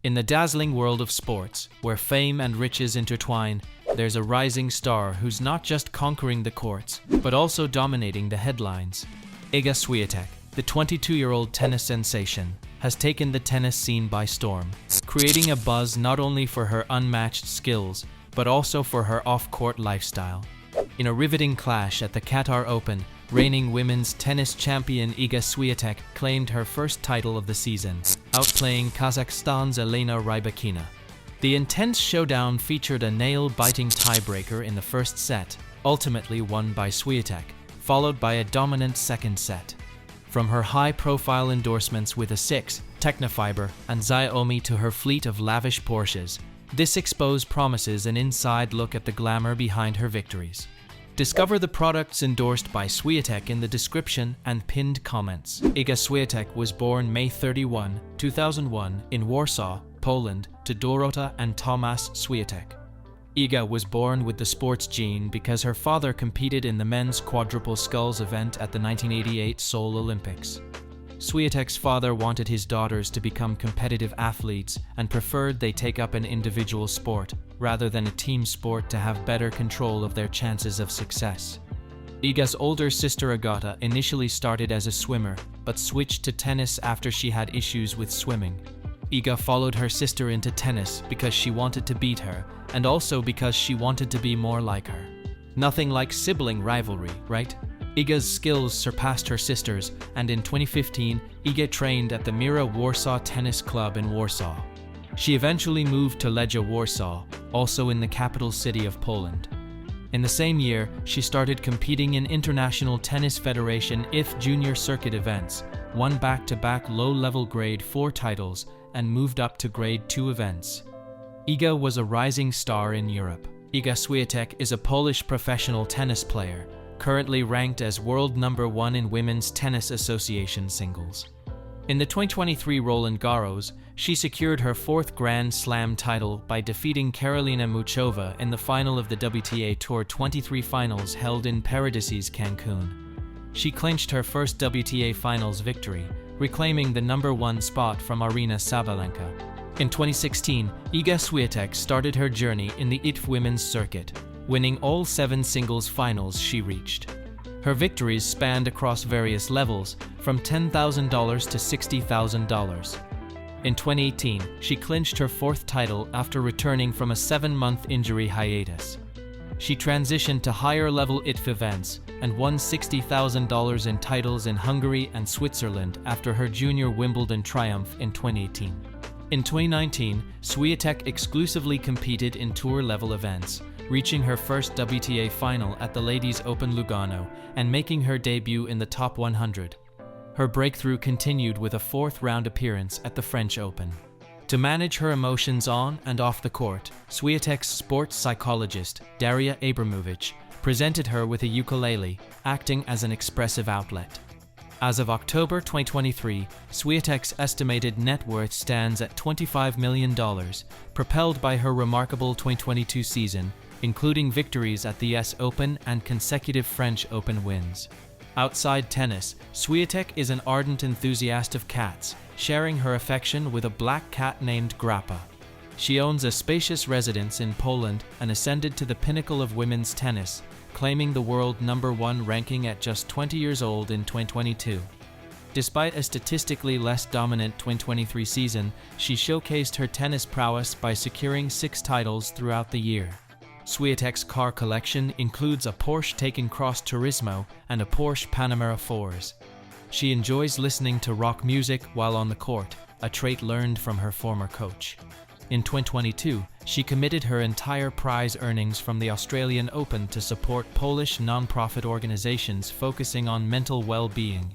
In the dazzling world of sports, where fame and riches intertwine, there's a rising star who's not just conquering the courts, but also dominating the headlines. Iga Swiatek, the 22-year-old tennis sensation, has taken the tennis scene by storm, creating a buzz not only for her unmatched skills, but also for her off-court lifestyle. In a riveting clash at the Qatar Open, reigning women's tennis champion Iga Swiatek claimed her first title of the season, outplaying Kazakhstan's Elena Rybakina. The intense showdown featured a nail-biting tiebreaker in the first set, ultimately won by Swiatek, followed by a dominant second set. From her high-profile endorsements with Asics, Tecnifibre, and Xiaomi to her fleet of lavish Porsches, this expose promises an inside look at the glamour behind her victories. Discover the products endorsed by Swiatek in the description and pinned comments. Iga Swiatek was born May 31, 2001 in Warsaw, Poland, to Dorota and Tomasz Swiatek. Iga was born with the sports gene because her father competed in the men's quadruple sculls event at the 1988 Seoul Olympics. Swiatek's father wanted his daughters to become competitive athletes and preferred they take up an individual sport rather than a team sport to have better control of their chances of success. Iga's older sister Agata initially started as a swimmer, but switched to tennis after she had issues with swimming. Iga followed her sister into tennis because she wanted to beat her, and also because she wanted to be more like her. Nothing like sibling rivalry, right? Iga's skills surpassed her sister's, and in 2015, Iga trained at the Mira Warsaw Tennis Club in Warsaw. She eventually moved to Legia Warsaw, also in the capital city of Poland. In the same year, she started competing in International Tennis Federation IF Junior Circuit events, won back-to-back low-level Grade 4 titles, and moved up to Grade 2 events. Iga was a rising star in Europe. Iga Swiatek is a Polish professional tennis player, currently ranked as world number 1 in Women's Tennis Association singles. In the 2023 Roland Garros, she secured her 4th Grand Slam title by defeating Karolina Muchova in the final of the WTA Tour 23 finals held in Paradises, Cancun. She clinched her first WTA finals victory, reclaiming the number 1 spot from Aryna Sabalenka. In 2016, Iga Swiatek started her journey in the ITF women's circuit, winning all 7 singles finals she reached. Her victories spanned across various levels, from $10,000 to $60,000. In 2018, she clinched her 4th title after returning from a 7-month injury hiatus. She transitioned to higher-level ITF events and won $60,000 in titles in Hungary and Switzerland after her junior Wimbledon triumph in 2018. In 2019, Swiatek exclusively competed in tour-level events, reaching her first WTA final at the Ladies Open Lugano and making her debut in the top 100. Her breakthrough continued with a 4th-round appearance at the French Open. To manage her emotions on and off the court, Swiatek's sports psychologist, Daria Abramovich, presented her with a ukulele, acting as an expressive outlet. As of October 2023, Swiatek's estimated net worth stands at $25 million, propelled by her remarkable 2022 season, including victories at the US Open and consecutive French Open wins. Outside tennis, Swiatek is an ardent enthusiast of cats, sharing her affection with a black cat named Grappa. She owns a spacious residence in Poland and ascended to the pinnacle of women's tennis, claiming the world number 1 ranking at just 20 years old in 2022. Despite a statistically less dominant 2023 season, she showcased her tennis prowess by securing 6 titles throughout the year. Swiatek's car collection includes a Porsche Taycan Cross Turismo and a Porsche Panamera 4s. She enjoys listening to rock music while on the court, a trait learned from her former coach. In 2022, she committed her entire prize earnings from the Australian Open to support Polish non-profit organizations focusing on mental well-being.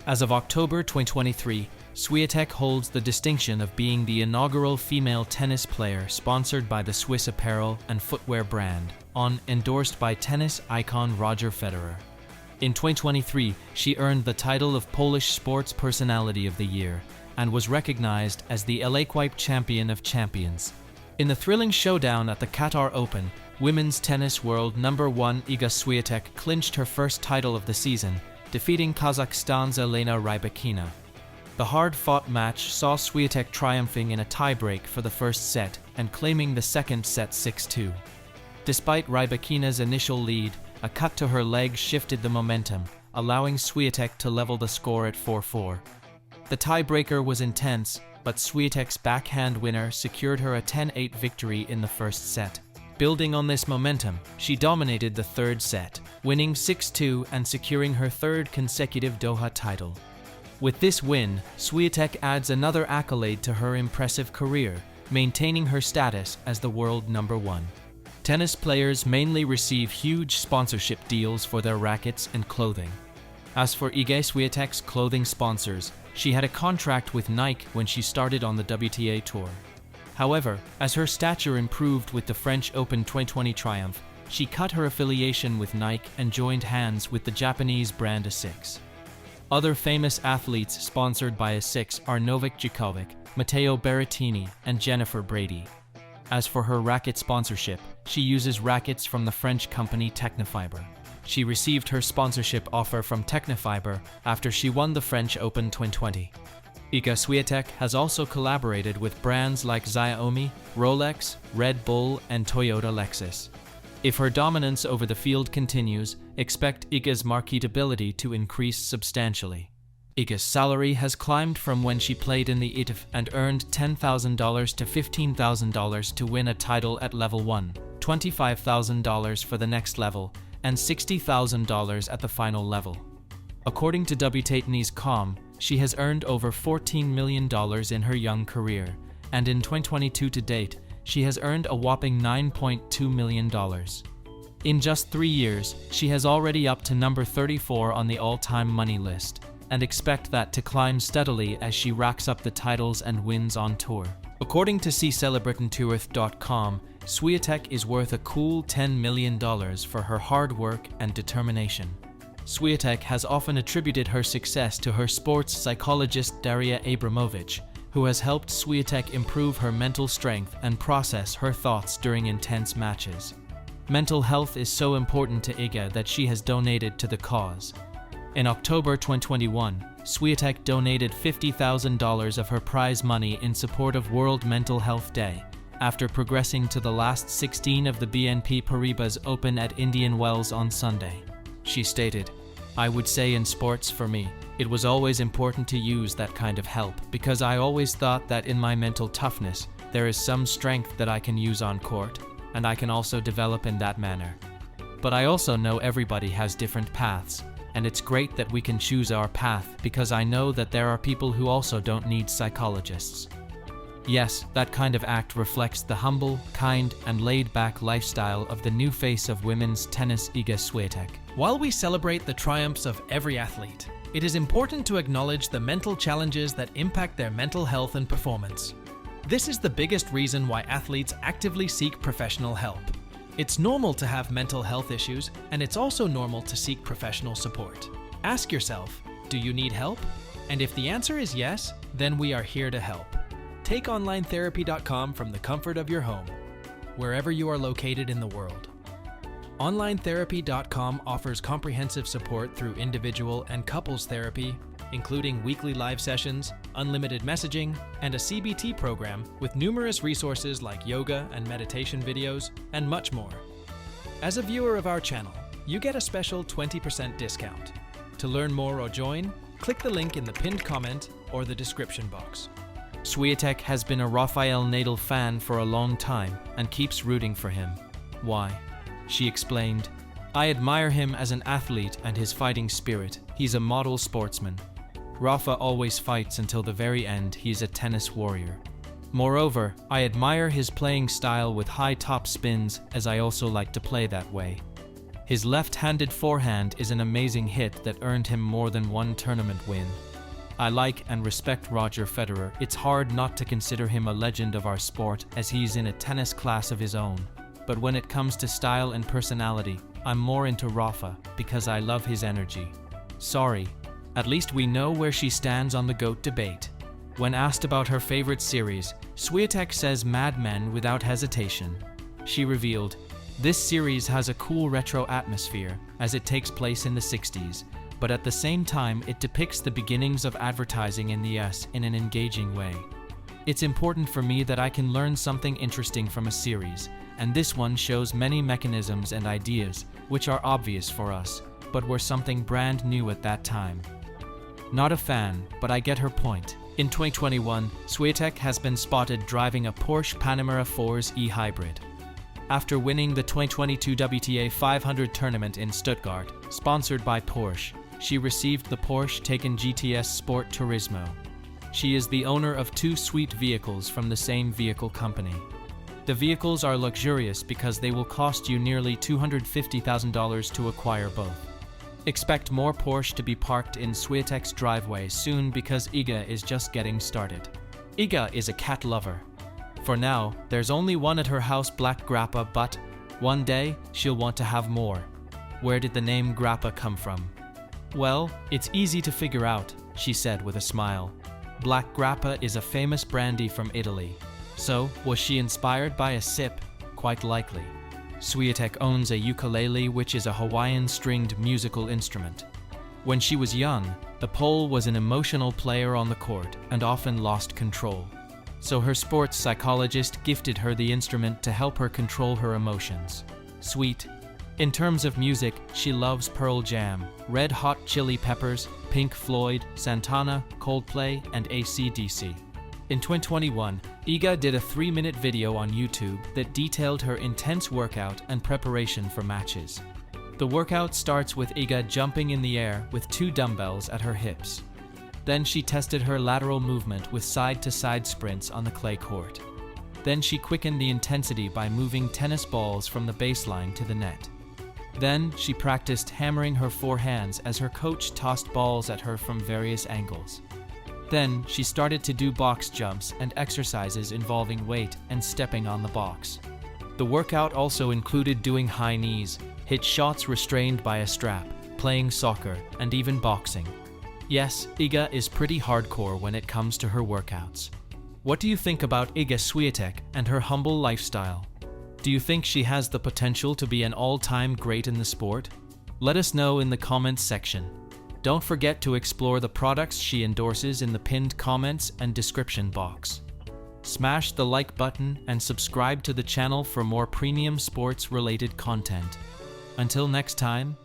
As of October 2023, Swiatek holds the distinction of being the inaugural female tennis player sponsored by the Swiss apparel and footwear brand, endorsed by tennis icon Roger Federer. In 2023, she earned the title of Polish Sports Personality of the Year and was recognized as the elegance champion of champions. In the thrilling showdown at the Qatar Open, women's tennis world number 1 Iga Swiatek clinched her first title of the season, defeating Kazakhstan's Elena Rybakina. The hard-fought match saw Swiatek triumphing in a tiebreak for the first set and claiming the second set 6-2. Despite Rybakina's initial lead, a cut to her leg shifted the momentum, allowing Swiatek to level the score at 4-4. The tiebreaker was intense, but Swiatek's backhand winner secured her a 10-8 victory in the first set. Building on this momentum, she dominated the third set, winning 6-2 and securing her third consecutive Doha title. With this win, Swiatek adds another accolade to her impressive career, maintaining her status as the world number 1. Tennis players mainly receive huge sponsorship deals for their rackets and clothing. As for Iga Swiatek's clothing sponsors, she had a contract with Nike when she started on the WTA Tour. However, as her stature improved with the French Open 2020 triumph, she cut her affiliation with Nike and joined hands with the Japanese brand Asics. Other famous athletes sponsored by Asics are Novak Djokovic, Matteo Berrettini, and Jennifer Brady. As for her racket sponsorship, she uses rackets from the French company Tecnifibre. She received her sponsorship offer from Tecnifibre after she won the French Open 2020. Iga Swiatek has also collaborated with brands like Xiaomi, Rolex, Red Bull, and Toyota Lexus. If her dominance over the field continues, expect Iga's marketability to increase substantially. Iga's salary has climbed from when she played in the epitome and earned $10,000 to $15,000 to win a title at level 1, $25,000 for the next level, and $60,000 at the final level. According to WTatennies.com, she has earned over $14 million in her young career, and in 2022 to date, she has earned a whopping $9.2 million. In just 3 years, she has already up to number 34 on the all-time money list, and expect that to climb steadily as she racks up the titles and wins on tour. According to celebratingtourist.com, Swiatek is worth a cool $10 million for her hard work and determination. Swiatek has often attributed her success to her sports psychologist Daria Abramovich, who has helped Swiatek improve her mental strength and process her thoughts during intense matches. Mental health is so important to Iga that she has donated to the cause. In October 2021, Swiatek donated $50,000 of her prize money in support of World Mental Health Day, after progressing to the last 16 of the BNP Paribas Open at Indian Wells on Sunday. She stated, "I would say in sports for me, it was always important to use that kind of help because I always thought that in my mental toughness, there is some strength that I can use on court, and I can also develop in that manner. But I also know everybody has different paths, and it's great that we can choose our path because I know that there are people who also don't need psychologists." Yes, that kind of act reflects the humble, kind, and laid-back lifestyle of the new face of women's tennis, Iga Swiatek. While we celebrate the triumphs of every athlete, it is important to acknowledge the mental challenges that impact their mental health and performance. This is the biggest reason why athletes actively seek professional help. It's normal to have mental health issues, and it's also normal to seek professional support. Ask yourself, do you need help? And if the answer is yes, then we are here to help. Take onlinetherapy.com from the comfort of your home, wherever you are located in the world. Onlinetherapy.com offers comprehensive support through individual and couples therapy, including weekly live sessions, unlimited messaging, and a CBT program with numerous resources like yoga and meditation videos, and much more. As a viewer of our channel, you get a special 20% discount. To learn more or join, click the link in the pinned comment or the description box. Swiatek has been a Rafael Nadal fan for a long time and keeps rooting for him. Why? She explained, "I admire him as an athlete and his fighting spirit. He's a model sportsman. Rafa always fights until the very end. He's a tennis warrior. Moreover, I admire his playing style with high top spins, as I also like to play that way. His left-handed forehand is an amazing hit that earned him more than one tournament win. I like and respect Roger Federer. It's hard not to consider him a legend of our sport as he's in a tennis class of his own. But when it comes to style and personality, I'm more into Rafa because I love his energy. Sorry, at least we know where she stands on the GOAT debate." When asked about her favorite series, Swiatek says Mad Men without hesitation. She revealed, "This series has a cool retro atmosphere as it takes place in the 60s. but at the same time it depicts the beginnings of advertising in the US in an engaging way. It's important for me that I can learn something interesting from a series, and this one shows many mechanisms and ideas which are obvious for us, but were something brand new at that time. Not a fan, but I get her point. In 2021, Swiatek has been spotted driving a Porsche Panamera 4's e-hybrid. After winning the 2022 WTA 500 tournament in Stuttgart, sponsored by Porsche, she received the Porsche Taycan GTS Sport Turismo. She is the owner of 2 suite vehicles from the same vehicle company. The vehicles are luxurious because they will cost you nearly $250,000 to acquire both. Expect more Porsche to be parked in Swiatek's driveway soon because Iga is just getting started. Iga is a cat lover. For now, there's only one at her house, Black Grappa, but one day she'll want to have more. Where did the name Grappa come from? Well, it's easy to figure out, she said with a smile. Black Grappa is a famous brandy from Italy. So, was she inspired by a sip? Quite likely. Swiatek owns a ukulele, which is a Hawaiian stringed musical instrument. When she was young, the Pole was an emotional player on the court and often lost control. So her sports psychologist gifted her the instrument to help her control her emotions. Sweet. In terms of music, she loves Pearl Jam, Red Hot Chili Peppers, Pink Floyd, Santana, Coldplay, and AC/DC. In 2021, Iga did a 3-minute video on YouTube that detailed her intense workout and preparation for matches. The workout starts with Iga jumping in the air with 2 dumbbells at her hips. Then she tested her lateral movement with side-to-side sprints on the clay court. Then she quickened the intensity by moving tennis balls from the baseline to the net. Then she practiced hammering her forehands as her coach tossed balls at her from various angles. Then she started to do box jumps and exercises involving weight and stepping on the box. The workout also included doing high knees, hit shots restrained by a strap, playing soccer, and even boxing. Yes, Iga is pretty hardcore when it comes to her workouts. What do you think about Iga Swiatek and her humble lifestyle? Do you think she has the potential to be an all-time great in the sport? Let us know in the comments section. Don't forget to explore the products she endorses in the pinned comments and description box. Smash the like button and subscribe to the channel for more premium sports-related content. Until next time,